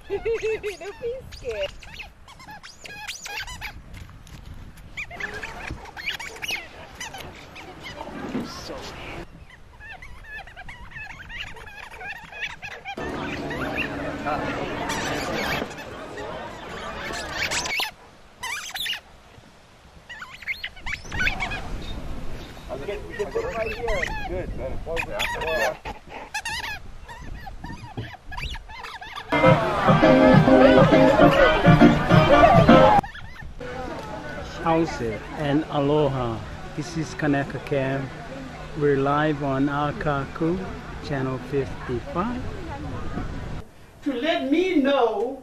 Don't be scared. So we can put it right here. Good, good. How's it? And aloha. This is Kaneka Cam. We're live on Alkaku, channel 55. To let me know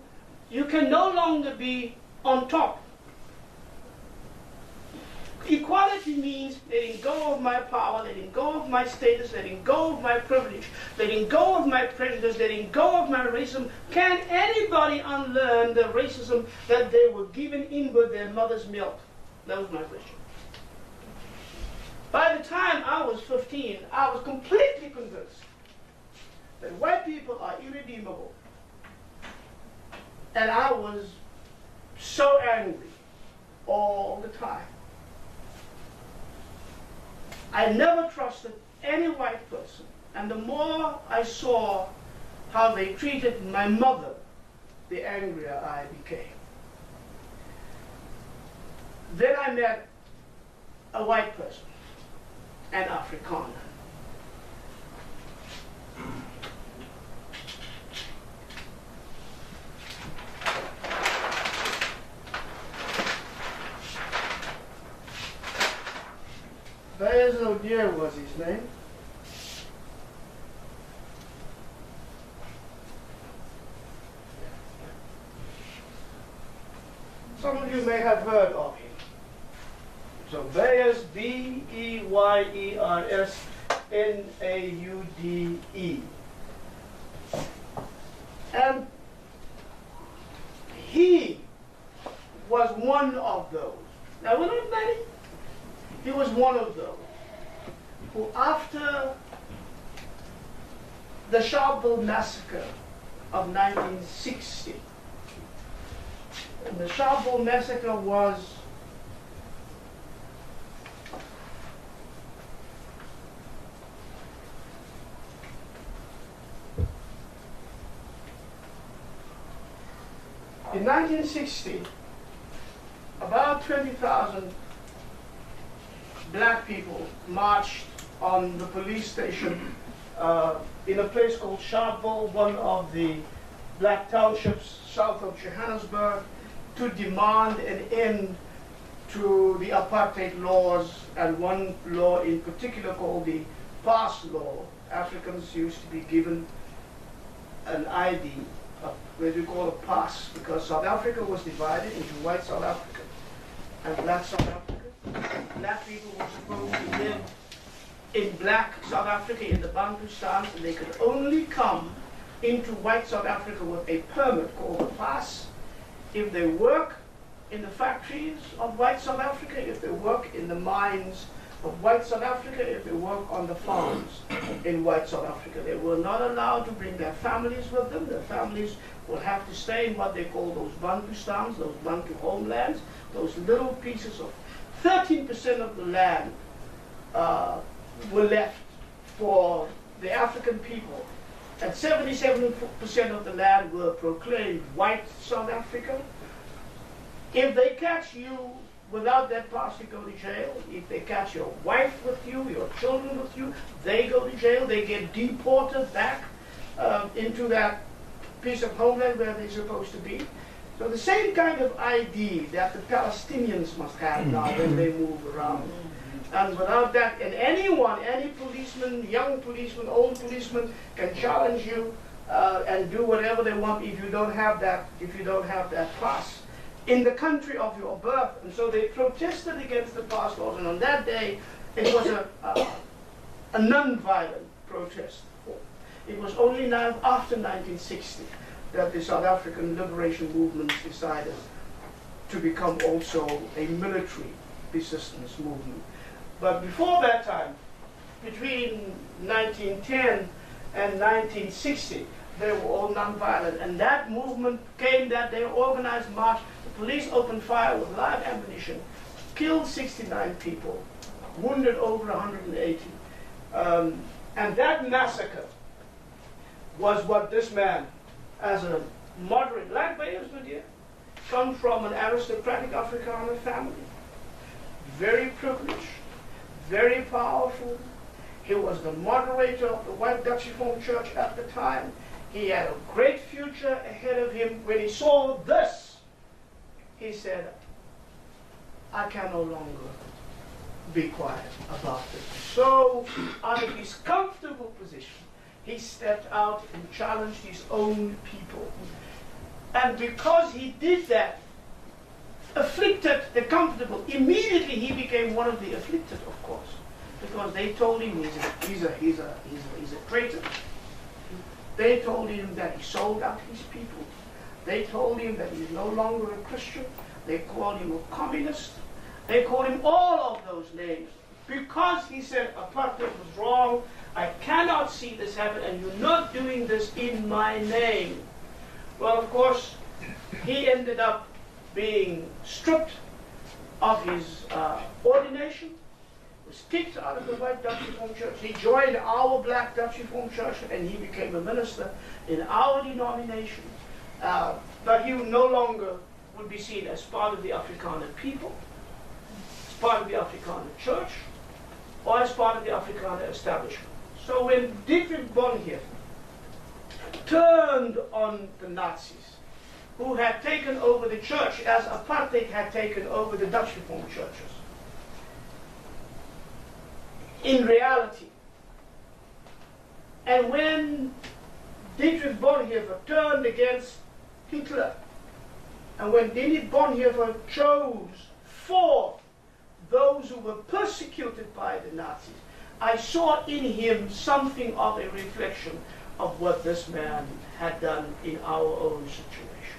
you can no longer be on top. Equality means letting go of my power, letting go of my status, letting go of my privilege, letting go of my prejudice, letting go of my racism. Can anybody unlearn the racism that they were given in with their mother's milk? That was my question. By the time I was 15, I was completely convinced that white people are irredeemable. And I was so angry all the time. I never trusted any white person. And the more I saw how they treated my mother, the angrier I became. Then I met a white person, an Afrikaner. Bayes O'Dear was his name. Some of you may have heard of him. So Bayes, B-E-Y-E-R-S N-A-U-D-E. And he was one of those. Now, we're not many. He was one of those who, after the Sharpeville massacre of 1960, and the Sharpeville massacre was in 1960, about 20,000 black people marched on the police station in a place called Sharpeville, one of the black townships south of Johannesburg, to demand an end to the apartheid laws, and one law in particular called the pass law. Africans used to be given an ID, what we call a pass, because South Africa was divided into white South Africa and black South Africa. Black people were supposed to live in black South Africa in the Bantustans, and they could only come into white South Africa with a permit called a pass if they work in the factories of white South Africa, if they work in the mines of white South Africa, if they work on the farms in white South Africa. They were not allowed to bring their families with them. Their families would have to stay in what they call those Bantustans, those Bantu homelands, those little pieces of 13% of the land were left for the African people. And 77% of the land were proclaimed white South Africa. If they catch you without that pass, you go to jail. If they catch your wife with you, your children with you, they go to jail. They get deported back into that piece of homeland where they're supposed to be. So the same kind of ID that the Palestinians must have now when they move around. And without that, and anyone, any policeman, young policeman, old policeman, can challenge you and do whatever they want if you don't have that pass in the country of your birth. And so they protested against the pass laws, and on that day it was a non-violent protest. It was only now after 1960 that the South African liberation movement decided to become also a military resistance movement. But before that time, between 1910 and 1960, they were all non-violent. And that movement came that they organized march. The police opened fire with live ammunition, killed 69 people, wounded over 180. And that massacre was what this man, as a moderate, like Bayers Nadir, come from an aristocratic Afrikaner family, very privileged, very powerful. He was the moderator of the White Dutch Reformed Church at the time. He had a great future ahead of him. When he saw this, he said, I can no longer be quiet about this. So, out of his comfortable position, he stepped out and challenged his own people. And because he did that, afflicted the comfortable, immediately he became one of the afflicted, of course, because they told him he's a traitor. They told him that he sold out his people. They told him that he's no longer a Christian. They called him a communist. They called him all of those names because he said apartheid was wrong. I cannot see this happen, and you're not doing this in my name. Well, of course, he ended up being stripped of his ordination, was kicked out of the White Dutch Reformed Church. He joined our Black Dutch Reformed Church, and he became a minister in our denomination. But he no longer would be seen as part of the Afrikaner people, as part of the Afrikaner church, or as part of the Afrikaner establishment. So when Dietrich Bonhoeffer turned on the Nazis, who had taken over the church as apartheid had taken over the Dutch Reformed churches, in reality, and when Dietrich Bonhoeffer turned against Hitler, and when Dietrich Bonhoeffer chose for those who were persecuted by the Nazis, I saw in him something of a reflection of what this man had done in our own situation.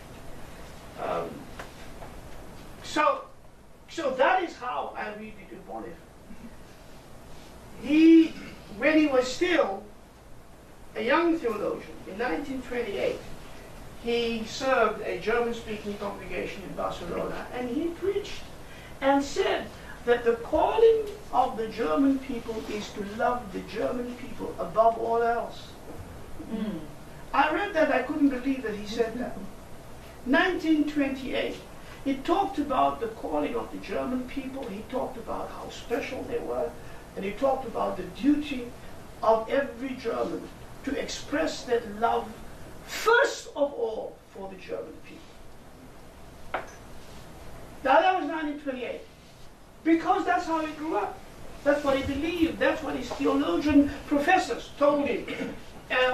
So that is how I read Dietrich Bonhoeffer. When he was still a young theologian, in 1928, he served a German-speaking congregation in Barcelona, and he preached and said that the calling of the German people is to love the German people above all else. I read that, I couldn't believe that he said that. 1928, he talked about the calling of the German people, he talked about how special they were, and he talked about the duty of every German to express that love, first of all, for the German people. Now that was 1928. Because that's how he grew up. That's what he believed. That's what his theologian professors told him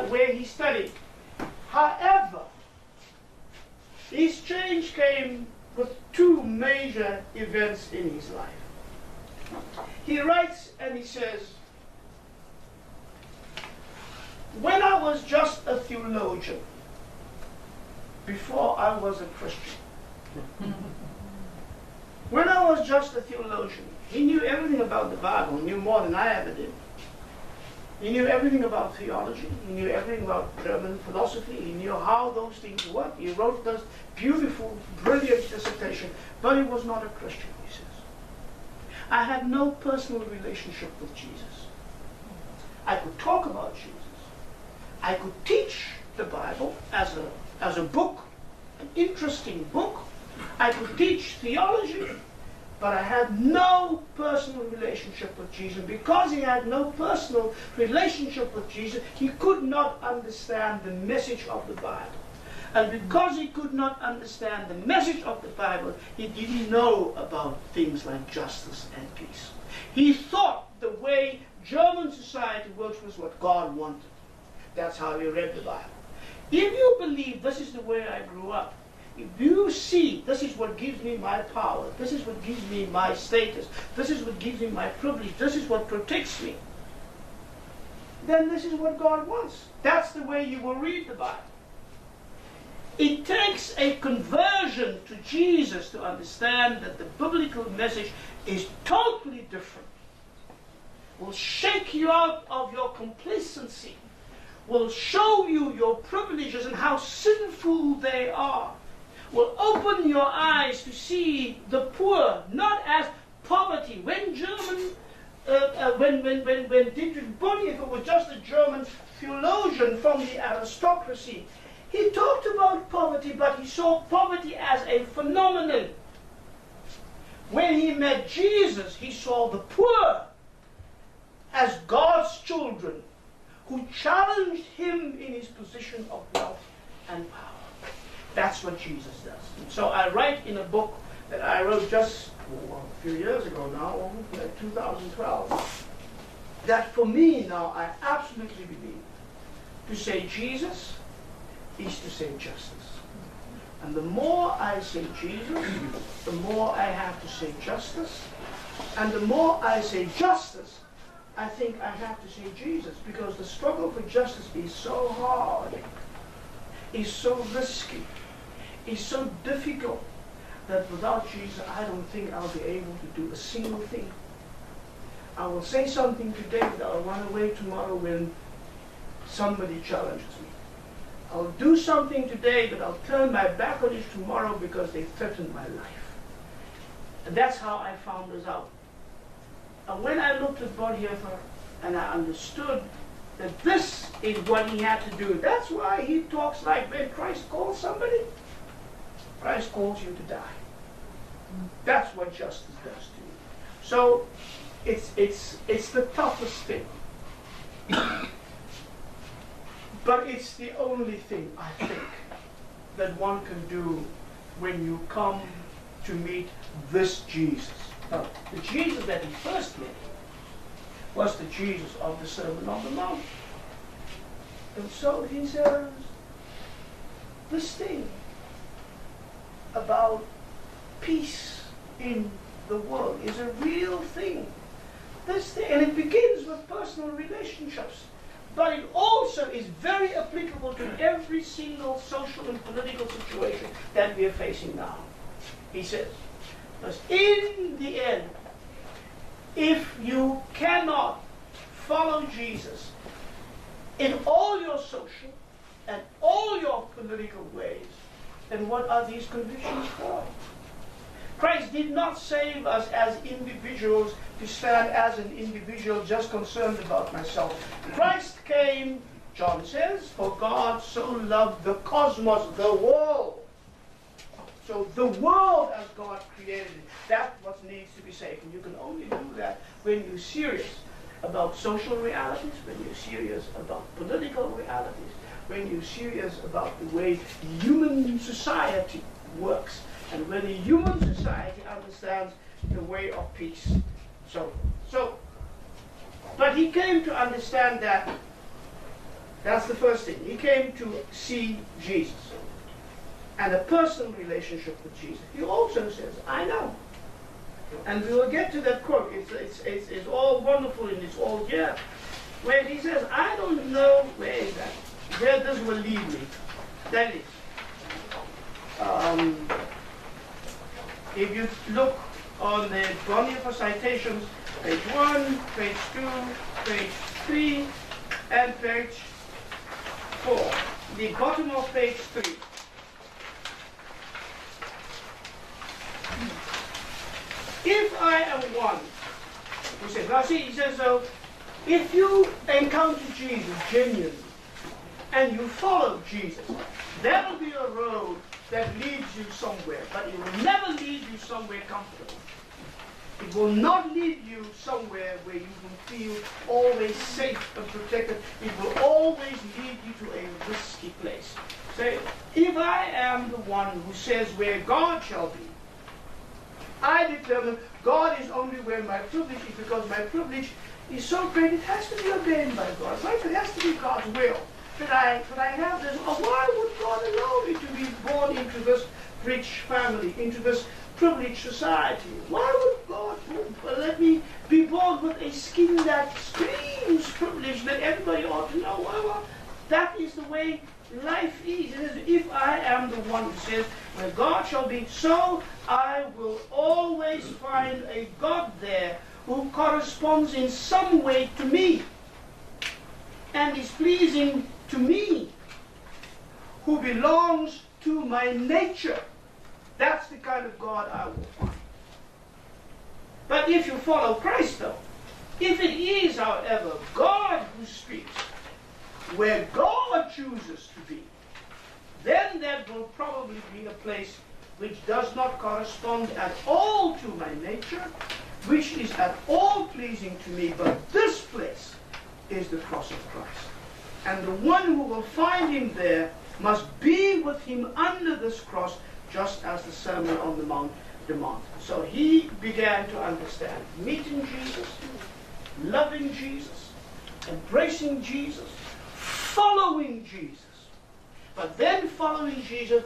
where he studied. However, his change came with two major events in his life. He writes and he says, when I was just a theologian, before I was a Christian, when I was just a theologian, he knew everything about the Bible, he knew more than I ever did. He knew everything about theology, he knew everything about German philosophy, he knew how those things work. He wrote this beautiful, brilliant dissertation, but he was not a Christian, he says. I had no personal relationship with Jesus. I could talk about Jesus. I could teach the Bible as a book, an interesting book. I could teach theology, but I had no personal relationship with Jesus. Because he had no personal relationship with Jesus, he could not understand the message of the Bible. And because he could not understand the message of the Bible, he didn't know about things like justice and peace. He thought the way German society works was what God wanted. That's how he read the Bible. If you believe this is the way I grew up, if you see this is what gives me my power, this is what gives me my status, this is what gives me my privilege, this is what protects me, then this is what God wants. That's the way you will read the Bible. It takes a conversion to Jesus to understand that the biblical message is totally different. Will shake you out of your complacency, will show you your privilege privileges and how sinful they are will open your eyes to see the poor not as poverty. When Dietrich Bonhoeffer was just a German theologian from the aristocracy, he talked about poverty, but he saw poverty as a phenomenon. When he met Jesus, he saw the poor as God's children who challenged him in his position of wealth and power. That's what Jesus does. And so I write in a book that I wrote just a few years ago now, 2012, that for me now I absolutely believe to say Jesus is to say justice. And the more I say Jesus, the more I have to say justice. And the more I say justice, I think I have to say Jesus, because the struggle for justice is so hard, is so risky, is so difficult, that without Jesus I don't think I'll be able to do a single thing. I will say something today that I'll run away tomorrow when somebody challenges me. I'll do something today, but I'll turn my back on it tomorrow because they threaten my life. And that's how I found this out. And when I looked at Bonhoeffer and I understood that this is what he had to do, that's why he talks like when Christ calls somebody, Christ calls you to die. That's what justice does to you. So it's the toughest thing. But it's the only thing, I think, that one can do when you come to meet this Jesus. Now, the Jesus that he first met was the Jesus of the Sermon on the Mount. And so he says, this thing about peace in the world is a real thing. This thing, and it begins with personal relationships. But it also is very applicable to every single social and political situation that we are facing now. He says, because in the end, if you cannot follow Jesus in all your social and all your political ways, then what are these convictions for? Christ did not save us as individuals to stand as an individual just concerned about myself. Christ came, John says, for God so loved the cosmos, the world. So the world as God created it, that's what needs to be saved. And you can only do that when you're serious about social realities, when you're serious about political realities, when you're serious about the way human society works, and when the human society understands the way of peace. But he came to understand that. That's the first thing. He came to see Jesus and a personal relationship with Jesus. He also says, I know. And we will get to that quote. It's all wonderful and it's all here. Where he says, I don't know where is that. Where this will lead me. That is. If you look on the Bonhoeffer citations, page 1, page 2, page 3, and page 4. The bottom of page 3. If I am one, he says, now see, he says, so if you encounter Jesus genuinely, and you follow Jesus, there will be a road that leads you somewhere, but it will never lead you somewhere comfortable. It will not lead you somewhere where you will feel always safe and protected. It will always lead you to a risky place. So if I am the one who says where God shall be, I determine God is only where my privilege is, because my privilege is so great it has to be ordained by God. Right? It has to be God's will. That I have this, why would God allow me to be born into this rich family, into this privileged society? Why would God let me be born with a skin that screams privilege that everybody ought to know? Well, that is the way life is. It is. If I am the one who says, where God shall be, so I will always find a God there who corresponds in some way to me and is pleasing to me. who belongs to my nature. That's the kind of God I will find. But if you follow Christ, though, if it is, however, God who speaks, where God chooses to be, then that will probably be a place which does not correspond at all to my nature, which is at all pleasing to me, but this place is the cross of Christ. And the one who will find him there must be with him under this cross, just as the Sermon on the Mount demands. So he began to understand meeting Jesus, loving Jesus, embracing Jesus, following Jesus. But then following Jesus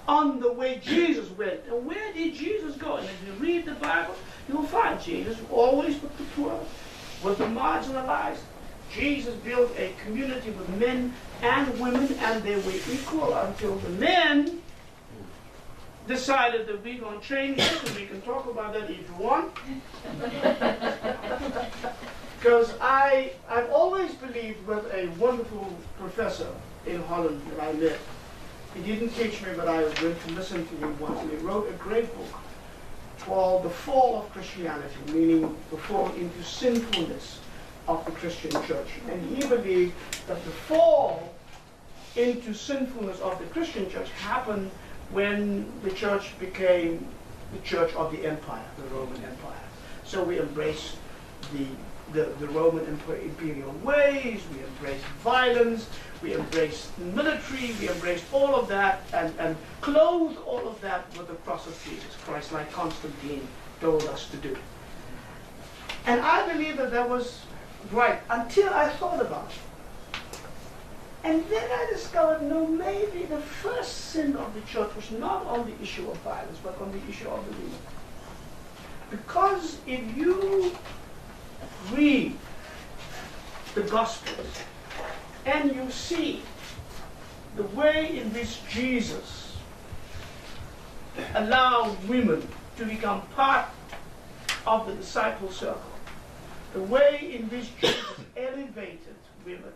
on the way Jesus went. And where did Jesus go? And if you read the Bible, you'll find Jesus always with the poor, with the marginalized. Jesus built a community with men and women, and they were equal until the men decided that we're going to change this, and we can talk about that if you want. Because I've always believed with a wonderful professor in Holland that I met. He didn't teach me, but I was going to listen to him once, and he wrote a great book called The Fall of Christianity, meaning the fall into sinfulness of the Christian church. And he believed that the fall into sinfulness of the Christian church happened when the church became the church of the empire, the Roman Empire. So we embraced the Roman imperial ways, we embraced violence, we embraced military, we embraced all of that and clothed all of that with the cross of Jesus Christ, like Constantine told us to do. And I believe that that was right until I thought about it. And then I discovered, no, maybe the first sin of the church was not on the issue of violence, but on the issue of the women. Because if you read the Gospels and you see the way in which Jesus allowed women to become part of the disciple circle, the way in which Jesus elevated women,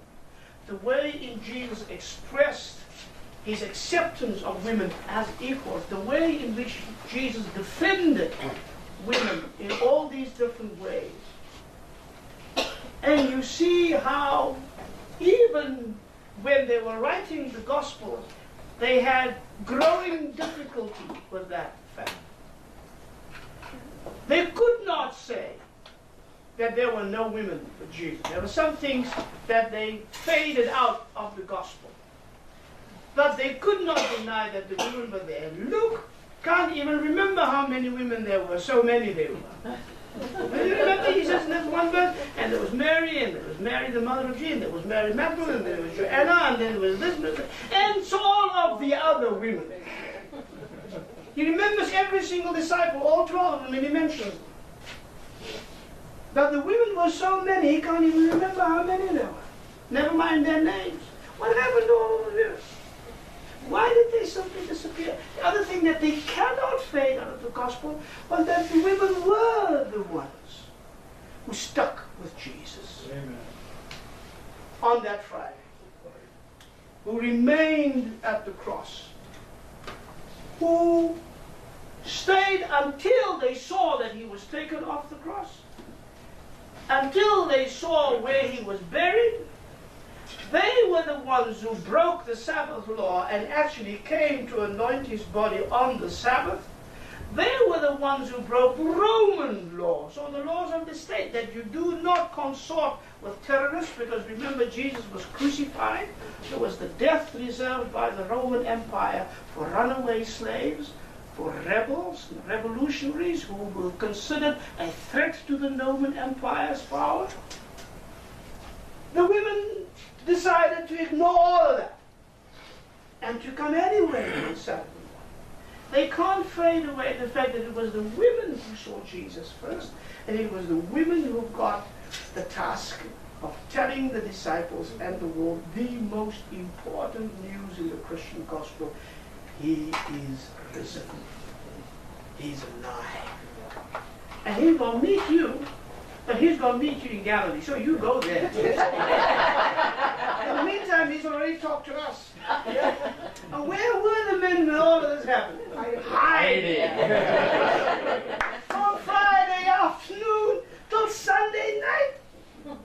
the way in Jesus expressed his acceptance of women as equals, the way in which Jesus defended women in all these different ways. And you see how even when they were writing the Gospels, they had growing difficulty with that fact. They could not say that there were no women with Jesus. There were some things that they faded out of the Gospel. But they could not deny that the women were there. Luke can't even remember how many women there were, so many there were. You remember, he says in that one verse, and there was Mary, and there was Mary the mother of Jesus, and there was Mary Magdalene, and there was Joanna, and then there was Elizabeth, and so all of the other women. He remembers every single disciple, all 12 of them, and he mentions them. But the women were so many, he can't even remember how many there were. Never mind their names. What happened to all of them? Why did they simply disappear? The other thing that they cannot fade out of the Gospel was that the women were the ones who stuck with Jesus. Amen. On that Friday, who remained at the cross, who stayed until they saw that he was taken off the cross, until they saw where he was buried. They were the ones who broke the Sabbath law and actually came to anoint his body on the Sabbath. They were the ones who broke Roman law, so the laws of the state, that you do not consort with terrorists, because remember, Jesus was crucified. There was the death reserved by the Roman Empire for runaway slaves, for rebels, revolutionaries who were considered a threat to the Roman Empire's power. The women decided to ignore all of that and to come anyway on Saturday morning. They can't fade away the fact that it was the women who saw Jesus first, and it was the women who got the task of telling the disciples and the world the most important news in the Christian gospel: he is risen. He's alive. And he's going to meet you, but he's going to meet you in Galilee, so you go there. In the meantime, time, he's already talked to us. And where were the men when all of this happened? Hiding. From Friday afternoon till Sunday night.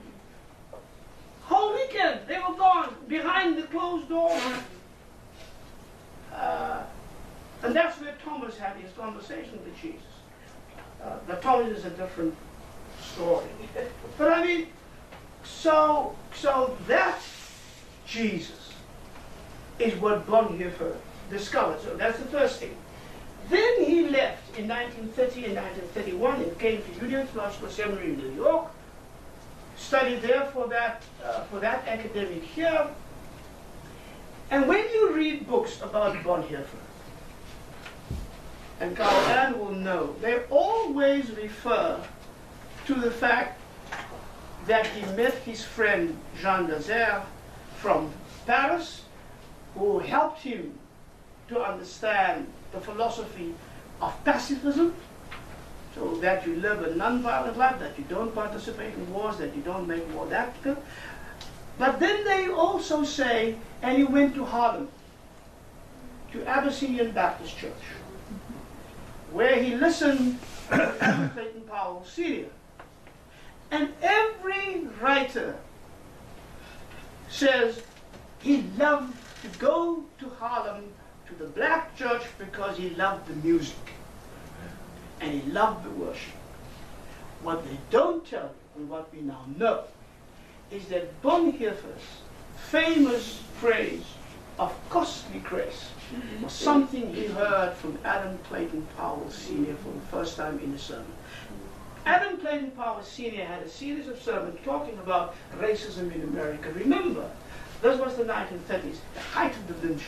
Whole weekend, they were gone behind the closed door. And that's where Thomas had his conversation with Jesus. But Thomas is a different story. But I mean, so that Jesus is what Bonhoeffer discovered. So that's the first thing. Then he left in 1930 and 1931 and came to Union Theological Seminary in New York, studied there for that academic year. And when you read books about Bonhoeffer, and Dr Alan will know, they always refer to the fact that he met his friend Jean Dazer from Paris, who helped him to understand the philosophy of pacifism, so that you live a non-violent life, that you don't participate in wars, that you don't make war that good. But then they also say, and he went to Harlem, to Abyssinian Baptist Church, where he listened to Adam Clayton Powell Sr. And every writer says he loved to go to Harlem, to the black church, because he loved the music and he loved the worship. What they don't tell you, and what we now know, is that Bonhoeffer's famous phrase of costly grace was something he heard from Adam Clayton Powell Sr. for the first time in a sermon. Adam Clayton Powell Sr. had a series of sermons talking about racism in America. Remember, this was the 1930s, the height of the lynching.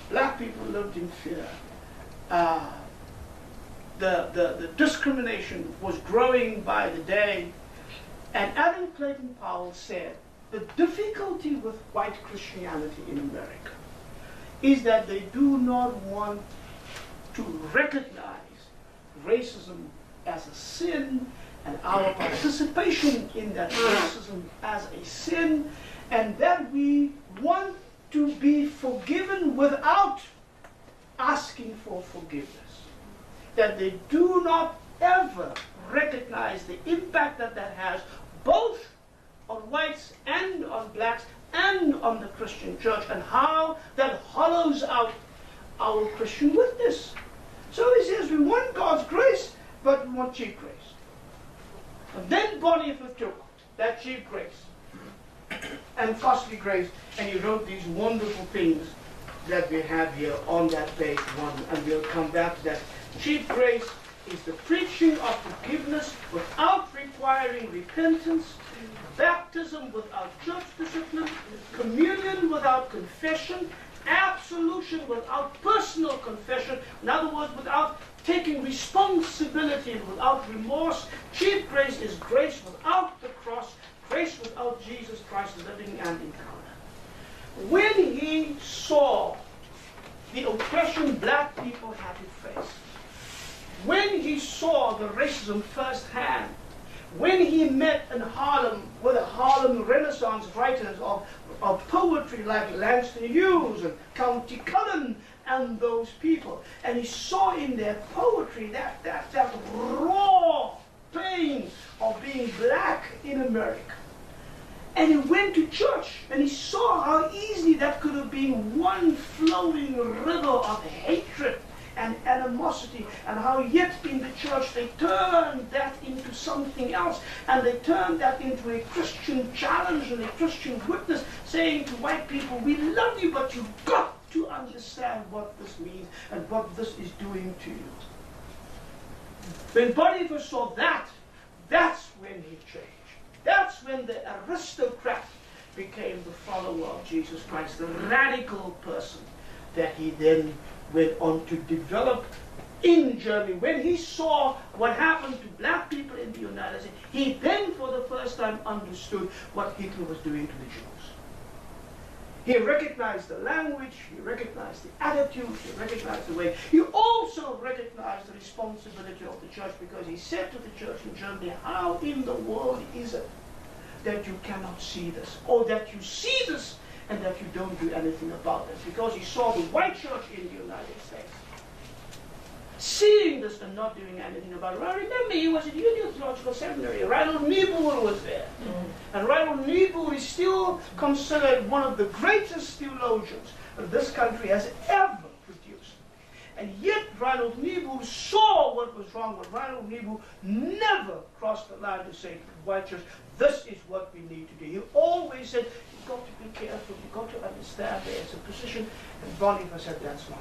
Black people lived in fear. The discrimination was growing by the day. And Adam Clayton Powell said, the difficulty with white Christianity in America is that they do not want to recognize racism as a sin, and our participation in that racism as a sin, and that we want to be forgiven without asking for forgiveness. That they do not ever recognize the impact that that has both on whites and on blacks and on the Christian church, and how that hollows out our Christian witness. So he says we want God's grace, but we want cheap grace. And then Bonhoeffer took that cheap grace and costly grace, and he wrote these wonderful things that we have here on that page 1, and we'll come back to that. Cheap grace is the preaching of forgiveness without requiring repentance, baptism without church discipline, communion without confession, absolution without personal confession, in other words, without taking responsibility, without remorse. Cheap grace is grace without the cross, grace without Jesus Christ living and encounter. When he saw the oppression black people had to face, when he saw the racism firsthand, when he met in Harlem with the Harlem Renaissance writers of poetry like Langston Hughes and County Cullen and those people, and he saw in their poetry that raw pain of being black in America. And he went to church and he saw how easy that could have been one flowing river of hatred and animosity, and how yet in the church they turned that into something else, and they turned that into a Christian challenge and a Christian witness, saying to white people, we love you, but you've got to understand what this means and what this is doing to you. When Bonhoeffer saw that, that's when he changed. That's when the aristocrat became the follower of Jesus Christ, the radical person that he then went on to develop in Germany. When he saw what happened to black people in the United States, he then for the first time understood what Hitler was doing to the Jews. He recognized the language, he recognized the attitude, he recognized the way. He also recognized the responsibility of the church, because he said to the church in Germany, how in the world is it that you cannot see this, or that you see this and that you don't do anything about it, because he saw the white church in the United States seeing this and not doing anything about it. Well, remember, he was at Union Theological Seminary. Reinhold Niebuhr was there. And Reinhold Niebuhr is still considered one of the greatest theologians that this country has ever produced. And yet, Reinhold Niebuhr saw what was wrong with Reinhold Niebuhr, never crossed the line to say to the white church, this is what we need to do. He always said, you've got to be careful, you've got to understand there's a position. And Bonhoeffer said, that's not